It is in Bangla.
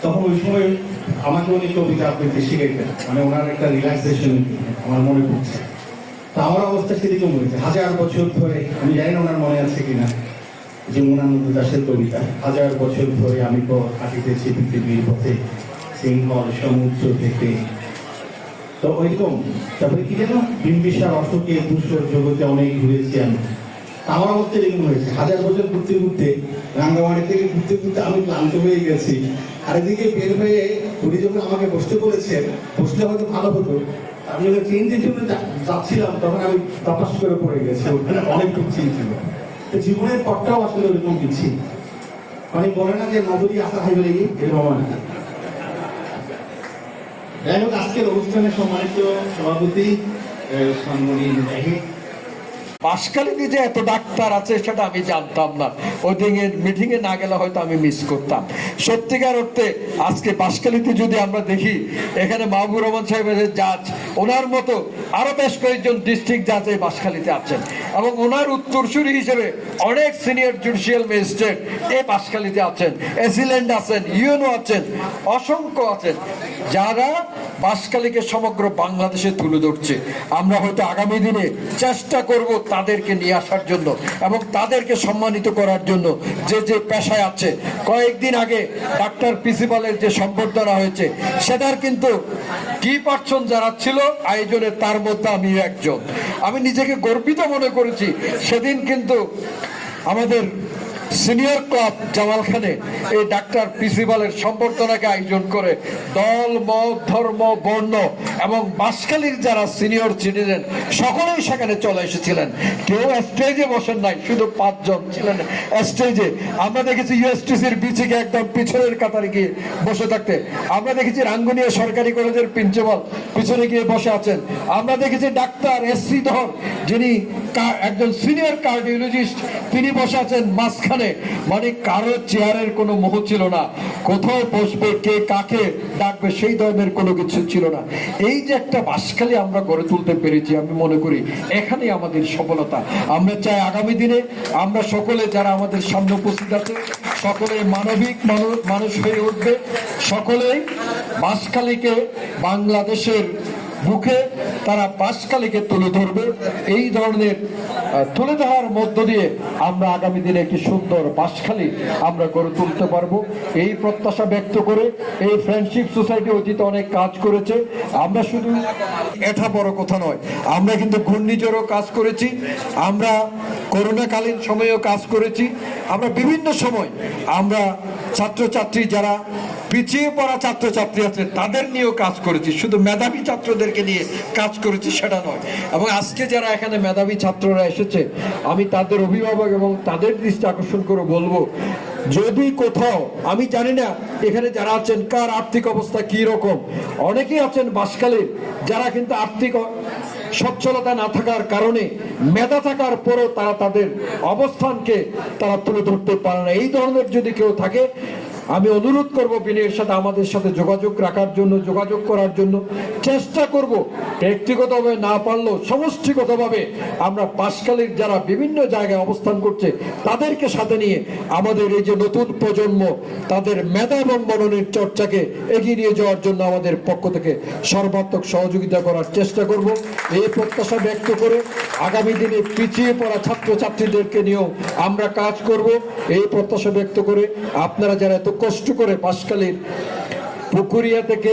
তখন ওই সময় আমাকে উনি কবিতা আবৃত্তি শিখাইতেন, মানে ওনার একটা রিল্যাক্সেশন আমার মনে পড়ছে। তো আমার অবস্থা সেরকম হয়েছে। 1000 বছর ধরে, আমি জানি না ওনার মনে আছে কিনা, যে মনানন্দ দাশের কবিতা, 1000 বছর ধরে আমি তো হাঁটিতেছি পৃথিবীর পথে, সিংহল সমুদ্র থেকে। তো ওইরকম। তারপরে কি যেন, বিম্বিসার অশোকে ধূসর জগতে অনেক ঘুরেছি আমি। আমার অবস্থা এরকম হয়েছে। 1000 বছর ঘুরতে ঘুরতে, রাঙ্গামাটি থেকে ঘুরতে ঘুরতে আমি ক্লান্ত হয়ে গেছি। আর এদিকে বের হয়ে উনি যখন আমাকে বসতে বলেছেন, বসলে হয়তো ভালো হতো, আমি যখন চেঞ্জের জন্য যাচ্ছিলাম তখন আমি তপাস করে পড়ে গেছি। ওখানে অনেকটুকু চিন ছিল। জীবনের পথটাও আসলে ওরকম কিছু, মানে বলে না যে নগরী আসা হয় বলে এরকম না। যাই হোক, আজকের অনুষ্ঠানে সম্মানিত সভাপতি সম্মানী জাহিদ। বাঁশখালীতে যে এত ডাক্তার আছে সেটা আমি জানতাম না। ওই দিনের মিটিংয়ে না গেলে হয়তো আমি মিস করতাম। সত্যিকার অর্থে আজকে বাঁশখালীতে যদি আমরা দেখি, এখানে মাহবুবুর রহমান সাহেবের জাজ, ওনার মতো আরো বেশ কয়েকজন ডিস্ট্রিক্ট জাজ এই বাঁশখালীতে আছেন, এবং ওনার উত্তরসূরি হিসেবে অনেক সিনিয়র জুডিশিয়াল ম্যাজিস্ট্রেট এই বাঁশখালীতে আছেন, এসিল্যান্ড আছেন, ইউএনও আছেন, অসংখ্য আছেন, যারা বাঁশখালীকে সমগ্র বাংলাদেশে তুলে ধরছে। আমরা হয়তো আগামী দিনে চেষ্টা করব তাদেরকে নিয়ে আসার জন্য এবং তাদেরকে সম্মানিত করার জন্য, যে যে পেশায় আছে। কয়েকদিন আগে ডাক্তার প্রিন্সিপালের যে সম্বর্ধনা হয়েছে, সেটার কিন্তু কি পার্সন যারা ছিল আয়োজনে, তার মধ্যে আমি একজন। আমি নিজেকে গর্বিত মনে করেছি। সেদিন কিন্তু আমাদের সিনিয়র ক্লাব জামালখানে এই ডাক্তার প্রিন্সিপালের সম্বর্ধনাকে আয়োজন করে দল, মত, ধর্ম, বর্ণ এবং বাঁশখালীর যারা সিনিয়র সিটিজেন সকলেই সেখানে চলে এসেছিলেন। কেউ স্টেজে বসেন নাই, শুধু 5 জন ছিলেন স্টেজে। আমরা দেখেছি ইউএসটিসির বিচিকে একদম পিছনের কাতারে গিয়ে বসে থাকতে। আমরা দেখেছি রাঙ্গুনিয়া সরকারি কলেজের প্রিন্সিপাল পিছনে গিয়ে বসে আছেন। আমরা দেখেছি ডাক্তার এসসি ধর, যিনি একজন সিনিয়র কার্ডিওলজিস্ট, তিনি বসে আছেন মাঝখানে। মানে কারো চেয়ারের কোনো মোহ ছিল না, কোথাও বসবে, কে কাকে ডাকবে, সেই ধরনের কোনো কিছু ছিল না। এই যে একটা বাঁশখালী আমরা গড়ে তুলতে পেরেছি, আমি মনে করি এখানেই আমাদের সফলতা। আমরা চাই আগামী দিনে আমরা সকলে যারা আমাদের সামনে উপস্থিত আছে, সকলে মানবিক মানুষ হয়ে উঠবে, সকলেই বাঁশখালীকে বাংলাদেশের মুখে তারা বাঁশখালীকে তুলে ধরবে। এই ধরনের তুলে ধরার মধ্য দিয়ে আমরা আগামী দিনে একটি সুন্দর বাঁশখালী আমরা গড়ে তুলতে পারবো, এই প্রত্যাশা ব্যক্ত করে এই ফ্রেন্ডশিপ সোসাইটি অতীতে অনেক কাজ করেছে। আমরা শুধু এটা বড় কথা নয়, আমরা কিন্তু ঘূর্ণিঝড়ও কাজ করেছি, আমরা করোনাকালীন সময়েও কাজ করেছি, আমরা বিভিন্ন সময় আমরা ছাত্রছাত্রী যারা পিছিয়ে পড়া ছাত্রছাত্রী আছে তাদের নিয়েও কাজ করেছি, শুধু মেধাবী ছাত্রদেরকে নিয়ে কাজ করেছি সেটা নয়। এবং আজকে যারা এখানে মেধাবী ছাত্ররা এসেছে, আমি তাদের অভিভাবক এবং তাদের দৃষ্টি আকর্ষণ করে বলবো, যদি কোথাও, আমি জানি না এখানে যারা আছেন কার আর্থিক অবস্থা কি রকম, অনেকেই আছেন বাঁশখালীর যারা কিন্তু আর্থিক সচ্ছলতা না থাকার কারণে, মেধা থাকার পরও তারা তাদের অবস্থানকে তারা তুলে ধরতে পারে না। এই ধরনের যদি কেউ থাকে, আমি অনুরোধ করব বিনয়ের সাথে আমাদের সাথে যোগাযোগ রাখার জন্য, যোগাযোগ করার জন্য চেষ্টা করব। ব্যক্তিগতভাবে না পারলেও সমষ্টিগতভাবে আমরা বাঁশখালীর যারা বিভিন্ন জায়গায় অবস্থান করছে তাদেরকে সাথে নিয়ে আমাদের এই যে নতুন প্রজন্ম, তাদের মেধা এবং মননের চর্চাকে এগিয়ে নিয়ে যাওয়ার জন্য আমাদের পক্ষ থেকে সর্বাত্মক সহযোগিতা করার চেষ্টা করব। এই প্রত্যাশা ব্যক্ত করে আগামী দিনে পিছিয়ে পড়া ছাত্রছাত্রীদেরকে নিয়েও আমরা কাজ করব, এই প্রত্যাশা ব্যক্ত করে আপনারা যারা এত কষ্ট করে বাঁশখালীর পুকুরিয়া থেকে